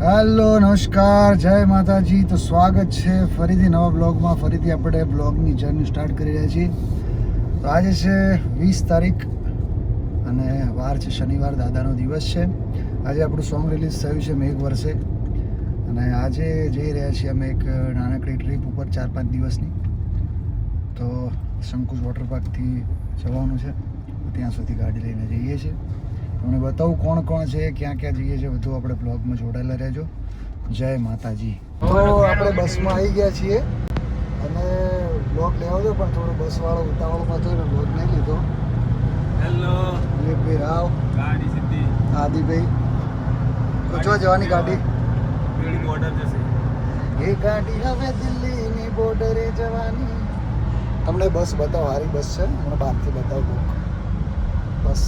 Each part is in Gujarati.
હેલો નમસ્કાર જય માતાજી. તો સ્વાગત છે ફરીથી નવા બ્લોગમાં. ફરીથી આપણે બ્લોગની જર્ની સ્ટાર્ટ કરી રહ્યા છીએ. તો આજે છે 20 તારીખ અને વાર છે શનિવાર, દાદાનો દિવસ છે. આજે આપણું સોંગ રિલીઝ થયું છે મેઘ વર્ષે અને આજે જઈ રહ્યા છીએ અમે એક નાનકડી ટ્રીપ ઉપર 4-5 દિવસની. તો શંકુશ વોટર પાર્કથી જવાનું છે, ત્યાં સુધી ગાડી લઈને જઈએ છીએ. તમને બતાવું કોણ કોણ છે, ક્યાં ક્યાં જઈએ છીએ, બધું આપણે બ્લોગમાં જોડાયેલા રહેજો. જય માતાજી. તો આપણે બસમાં આવી ગયા છીએ અને બ્લોગ લેવો હતો પણ થોડો બસવાળો ઉતાવળમાં થયો ને બ્લોગ નહીં લીધો. હેલો દિલીપભાઈ રાવ, ગાડી સીધી આદિભાઈ. તો જો જવાની ગાડી દિલ્હી બોર્ડર જશે. એ ગાડી હવે દિલ્હીની બોર્ડરે જવાની. તમને બસ બતાવો, સારી બસ છે, મને બહારથી બતાવો. બસ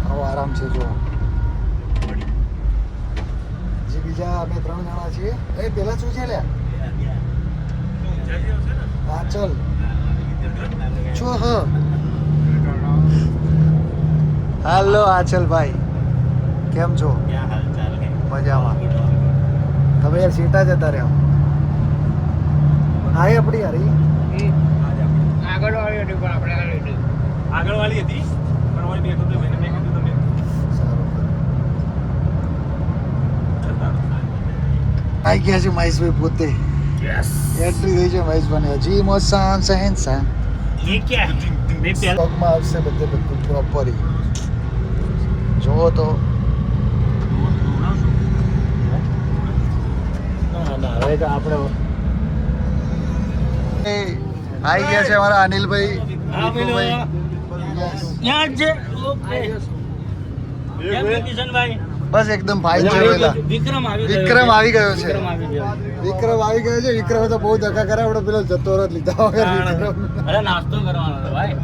આવો આરામ છે. જો જે બીજા અમે 3 જણા છીએ. એ પેલા શું છે લ્યા? હા ચલ છો. હાલો આચલ ભાઈ, કેમ છો? મજામાં. તમે યાર સીટા જતા રહ્યા. હા એ આપણી યાર આગળવાળી હતી પણ આપણે આગળવાળી હતી પણ ઓલી મેં કીધું તમે આવી ગયા છે મહેશભાઈ પોતે. એન્ટ્રી થઈ છે મહેશભાઈ. હજી મોસાન સહેનસા ये क्या मैं પગમાં આવશે બધું પ્રોપર. જોવો તો ના હવે તો આપણે આવી ગયા છે અમારા અનિલભાઈ, વિપુભાઈ. યાર છે ઓકે કેમ કિશનભાઈ? બસ એકદમ ફાઇન છે. પેલા વિક્રમ આવી ગયો. વિક્રમ આવી ગયો છે. વિક્રમ આવી ગયો. વિક્રમ આવી ગયો છે. વિક્રમ તો બહુ ધક્કા કરે. આપણે પેલો જતો રત લીધા વગર વિક્રમ. અરે નાસ્તો કરવાનો હતો ભાઈ.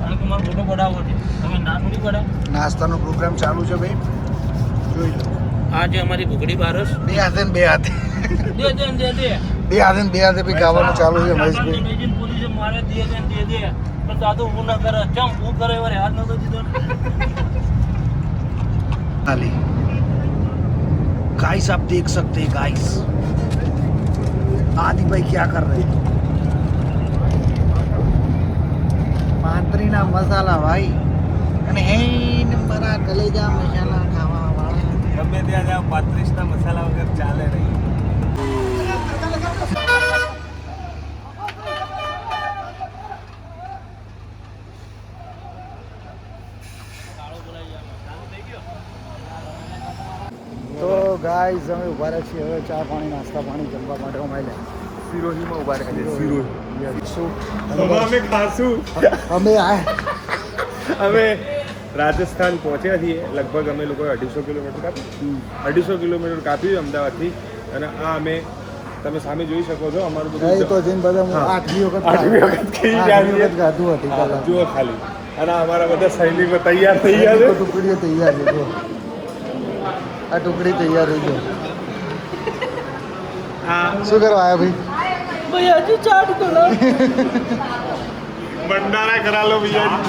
અને તમારો ફોટો પડાવો છે. તમે ના થોડી પડાવ. નાસ્તાનો પ્રોગ્રામ ચાલુ છે ભાઈ, જોઈ લો. આ જે અમારી ભૂખડી બારસ બે હાથે ને બે હાથે દે દે દે દે બે હાથે ને બે હાથે ભાઈ ગાવાનું ચાલુ છે મહેશભાઈ. મેજિન પોલીસે મારે દે દે દે દે પણ દાદુ હું ના કરે ચમ હું કરે વાર હાથ નતો દીધો खाली गाइस आप देख सकते हैं गाइस, आदि भाई क्या कर रहे हैं. પાંત્રીના મસાલા ભાઈ અને હે નંબર આ કલેજા મસાલા ખાવા વાળા. ગમે ત્યાં જાવ 35 ના મસાલા વગર ચાલે નહીં. તો ગાઈસ અમે ઉભા રહ્યા છીએ હવે ચા પાણી નાસ્તા પાણી જમવા માટે. અમે સિરોહીમાં ઉભા રહે અમે ખાશું. અમે આ અમે રાજસ્થાન પહોંચ્યા છીએ. લગભગ અમે લોકોએ 250 કિલોમીટર કાપ્યું. 250 કિલોમીટર કાપ્યું અમદાવાદથી. અને આ અમે તમે સામે જોઈ શકો છો અમારું બધું તો જઈને બધા હું હા. 8મી વખત આઠમી વખત ખાઈ આઠમી ગયા વખત ખાધું હતી હા, પહેલા. જુઓ ખાલી. અને અમારા બધા સૈનિકો તૈયાર થઈ ગયા છે. ટુકડીઓ તૈયાર છે. જો આ ટુકડી તૈયાર થઈ ગયો. શું કરવા આવ્યા ભાઈ? ભાઈ હજી ચાટ તો ના ભંડારા કરા લો ભૈયા.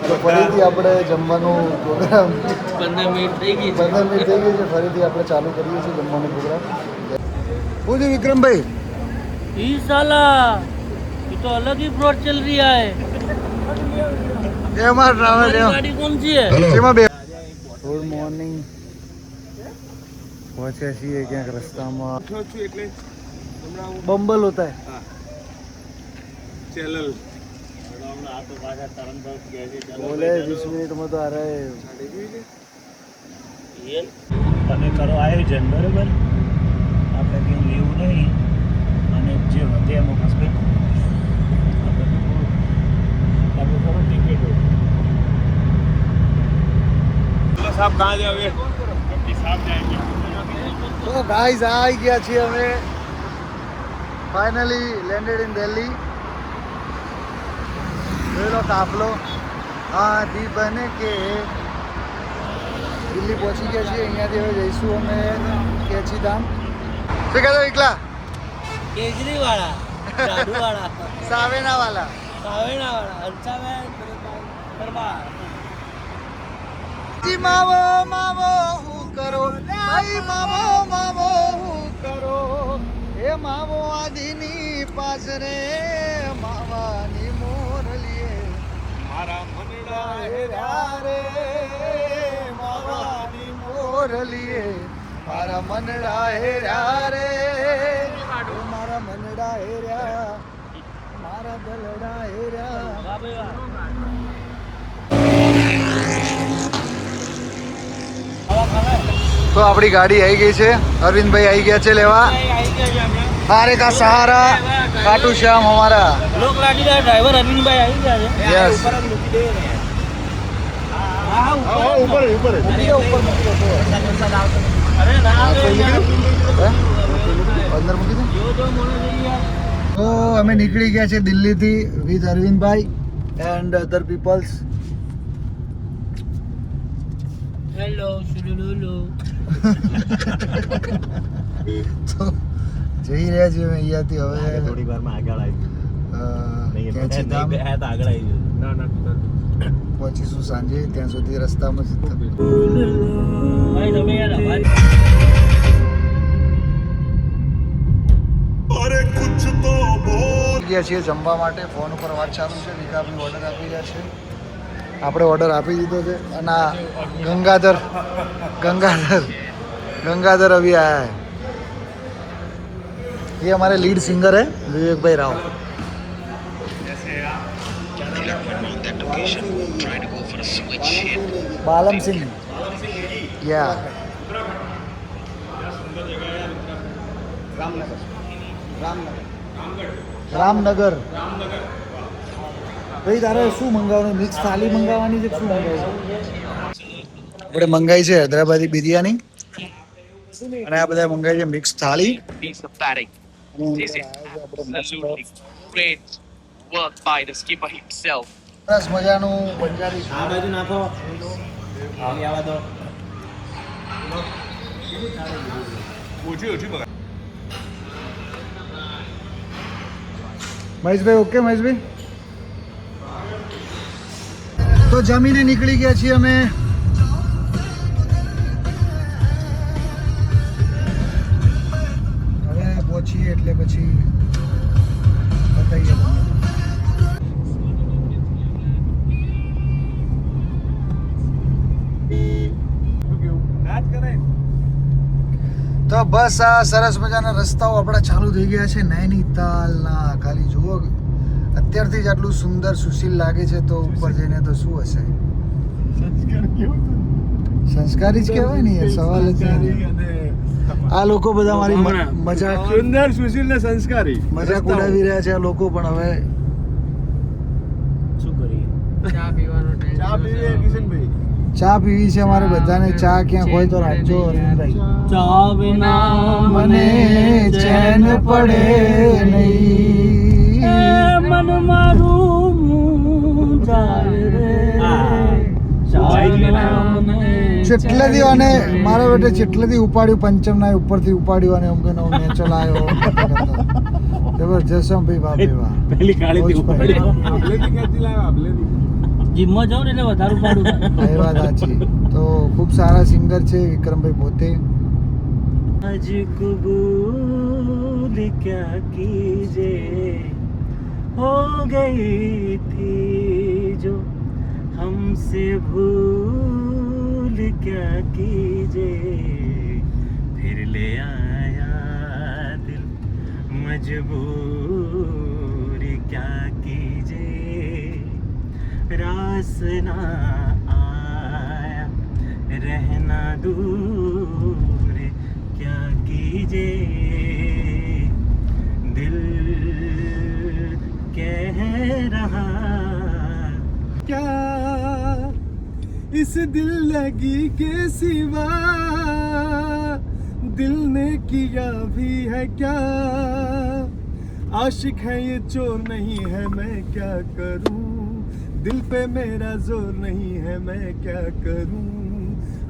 તો ફરીથી આપણે જમવાનું પ્રોગ્રામ 15 મિનિટ થઈ ગઈ 15 મિનિટ થઈ ગઈ છે. ફરીથી આપણે ચાલુ કરીએ છીએ જમવાનો પ્રોગ્રામ. શું છે વિક્રમભાઈ? ये साला ये तो अलग ही फ्रॉड चल रहा है. એમાં ટ્રાવેલ गाड़ी कौन सी है? એમાં બે. Good morning. પહોંચ્યા છીએ ક્યાંક રસ્તામાં. બેઠો છું એટલે હમણાં હું બંબલ હોતા હે. ચેનલ બોલે 20 મિનિટમાં તો આ રહે. તમે કરો આયોજન બરોબર, આપણે કંઈ લેવું નહીં અને જે વધે એમાં હસબન્ડ તમે કરો ટિકિટો. સાહેબ કहाँ જાવે? સાહેબ જાएंगे. તો ગાઈઝ આવી ગયા છીએ અમે. Finally landed in Delhi. જોઈ લો કાફલો આદિ બન કે દિલ્હી પહોંચી ગયા છીએ. અહીંયાથી હવે જઈશું અમે કેચીધામ. શું કહેતો એકલા? केजरीवाला झाड़ू वाला સાવેના વાલા. सावेना वाला अच्छा है परमार માવો માવો હું કરો ભાઈ માવો માવો હું કરો એ માવો આદિની પાસરે માવાની મોરલીએ મારા મનડા હેરા રે માવાની મોરલીએ મારા મનડા હેરા રે મારા મનડા હેરા મારા દલડા હેરા તો આપણી ગાડી આવી ગઈ છે અરવિંદભાઈ આવી ગયા છે લેવા हारे का सहारा खाटू श्याम हमारा लोग लाठी का ड्राइवर अरविंद भाई आई गया है यस ऊपर ऊपर अरे ना અંદર મૂકી દે તો અમે નીકળી ગયા છે દિલ્હીથી વિથ અરવિંદભાઈ એન્ડ અધર પીપલ્સ હેલો શુલુલુલુ તો જઈ રહ્યા છીએ અમે અહીંયાથી હવે થોડી વારમાં આગળ આવી કેચીધામ આગળ આવી ના ના પહોંચીશું સાંજે ત્યાં સુધી રસ્તામાં જ ભાઈ તમે યાર અવાજ ગયા છીએ જમવા માટે ફોન ઉપર વાત ચાલુ છે વિકાસભાઈ ઓર્ડર આપી રહ્યા છે આપણે ઓર્ડર આપી દીધો છે અને આ गंगाधर अभी आया है ये हमारे लीड सिंगर है विवेक भाई राव बालम सिंह या रामनगर ભાઈ તારે શું મંગાવવાનું મિક્સ થાળી મંગાવવાની છે શું મંગાવવું આપણે મંગાવી છે હૈદરાબાદી બિરયાની અને આ બધા મંગાવી છે મિક્સ થાળી piece of fatting. This is absolutely great work by the skipper himself. સરસ મજાનું પંજાબી આ બાજુ નાખો આવી આવા દો ઓછી ઓછી બગા મહેશભાઈ ઓકે મહેશભાઈ તો જમીને નીકળી ગયા છીએ અમે હવે પહોંચીએ એટલે પછી બતાવીએ તો બસ આ સરસ મજાના રસ્તાઓ આપણા ચાલુ થઈ ગયા છે નૈનીતાલના ખાલી જુઓ અત્યારથી જ આટલું સુંદર સુશીલ લાગે છે તો ઉપર જઈને તો શું હશે સંસ્કારી જ કહેવાય ને યાર સવાલ જ નથી આ લોકો બધા મારી મજાક સુંદર સુશીલ ને સંસ્કારી મજાક ઉડાવી રહ્યા છે આ લોકો પણ હવે શું કરીએ ચા પીવી કિશનભાઈ ચા પીવી છે અમારે બધાને ચા ક્યાંક હોય તો રાખજો અરવિંદભાઈ ચા વિના મને ચેન પડે નહીં મન મારું જાય રે ચેટલેથી અને મારા બેટે ચેટલેથી ઉપાડ્યું પંચમ ના ઉપરથી ઉપાડ્યું અને એમ કે મેં ચલાયો જબરજસ્ત ભાઈ ભાભી વાહ પહેલી કાળી ભાઈ આપલેથી ક્યાંથી લાવ્યા આપલેથી જીમમાં જાઉં ને એટલે વધારે પાડું એ વાત સાચી તો ખૂબ સારા સિંગર છે વિક્રમભાઈ પોતે आज कबूल क्या कीजे हो गई थी जो हमसे भूल क्या कीजे फिर ले आया दिल मजबूर क्या कीजे रास ना आया रहना दूर क्या कीजे दिल कह रहा क्या इस दिल लगी के सिवा दिल ने किया भी है क्या आशिक है ये चोर नहीं है मैं क्या करूं दिल पे मेरा जोर नहीं है मैं क्या करूं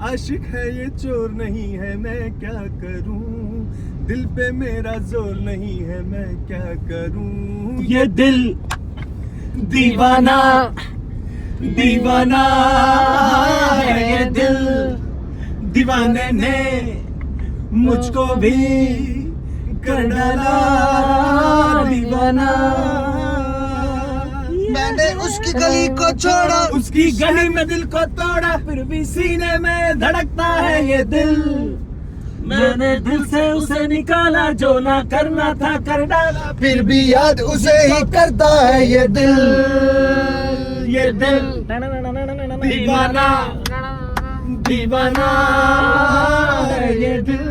आशिक है ये चोर नहीं है मैं क्या करूं दिल पे मेरा जोर नहीं है मैं क्या करूं ये दिल दीवाना दीवाना है ये दिल, दीवाने ने मुझको भी कर डाला दीवाना। मैंने उसकी गली को छोड़ा, उसकी गली में दिल को तोड़ा, फिर भी सीने में धड़कता है ये दिल। मैंने दिल से उसे निकाला, जो ना करना था कर डाला, फिर भी याद उसे ही करता है ये दिल। ये दिल दीवाना दीवाना है ये दिल।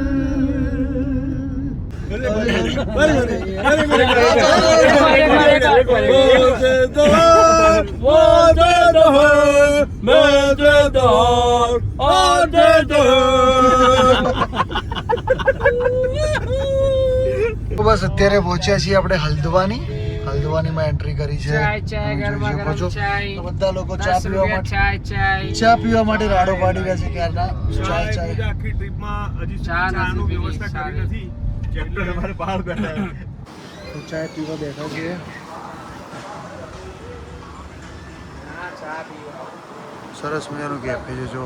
તો બસ અત્યારે પહોંચ્યા છીએ આપણે હલ્દવાની. હલ્દવાનીમાં એન્ટ્રી કરી છે. તમે જોઈ શકો છો. તો બધા લોકો ચા પીવા માટે રાડો પાડી રહ્યા છે ક્યારના. ચા આખી ટ્રીપમાં હજી ચાનું વ્યવસ્થા કરી નથી. કેપ્ટન અમારે બહાર બેઠા છે. તો ચા પીવા બેઠા છીએ. સરસ મજાનું કેફે છે જો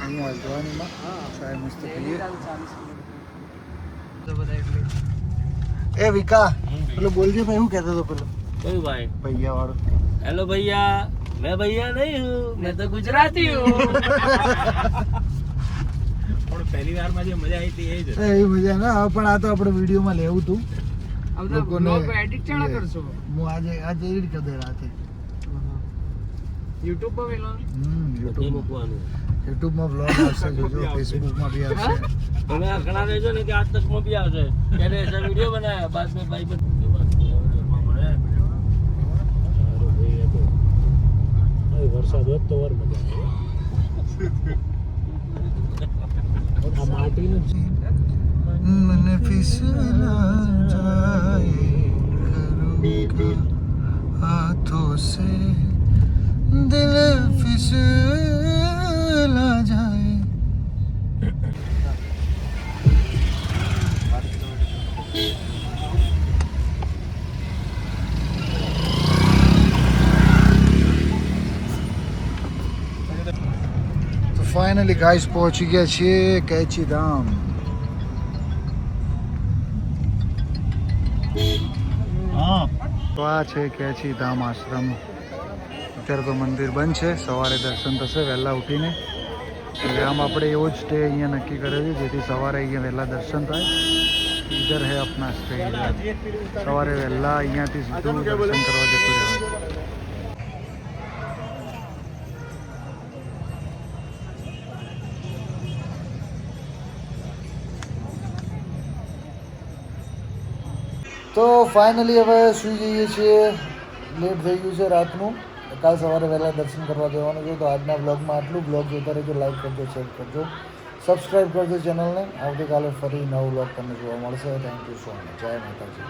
અહીંયા હલ્દવાનીમાં. ચા મસ્ત પીએ. એ વિકા પેલો બોલજે ભાઈ, હું કહેતો હતો પેલો कोई भाई ભૈયા વાળો. हेलो भैया, मैं भैया नहीं हूँ, मैं तो गुजराती हूँ। પણ પહેલી વારમાં જે મજા આવી હતી એ જ હતી. એવી મજા ના આવે, પણ આ તો આપણે વિડીયોમાં લેવું હતું લોકોને. એડિટ ક્યાં કરશો? હું આજે એડિટ કરી દે રાતે. YouTube પર વેલો નથી મૂકવાનું. યુટ્યુબમાં બ્લોગ આવશે જોજો, ફેસબુકમાં બી આવશે. તમે આ ઘણા રહેજો ને કે આજ તક માં भी આવશે. पहले ऐसा वीडियो बनाया, बाद में भाई बन વરસાદ હોત તો વાર મજા આવે. આ માટીનું મને ફિસલા જાए करूँगा हाथों से दिल फिसला जाए. તો ફાઇનલી ગાઈસ પહોંચી ગયા છીએ કેચી ધામ. તો આ છે કેચી ધામ આશ્રમ. અત્યારે તો મંદિર બંધ છે, સવારે દર્શન થશે વહેલા ઉઠીને. એટલે આમ આપણે એવો જ સ્ટે અહીંયા નક્કી કર્યો છે જેથી સવારે અહીંયા વહેલા દર્શન થાય. ઇધર હે આપના સ્ટે. સવારે વહેલા અહીંયાથી સીધું દર્શન કરવા જતું રહેવાનું. તો ફાઇનલી હવે સૂઈ જઈએ છીએ. લેટ થઈ ગયું છે રાતનું. કાલ સવારે વહેલા દર્શન કરવા જવાનું છે. તો આજના બ્લોગમાં આટલું. બ્લોગ જોતા રહેજો, લાઈક કરજો, શેર કરજો, સબસ્ક્રાઈબ કરજો ચેનલને. આવતીકાલે ફરી નવું બ્લોગ તમને જોવા મળશે. Thank you so much. જય માતાજી.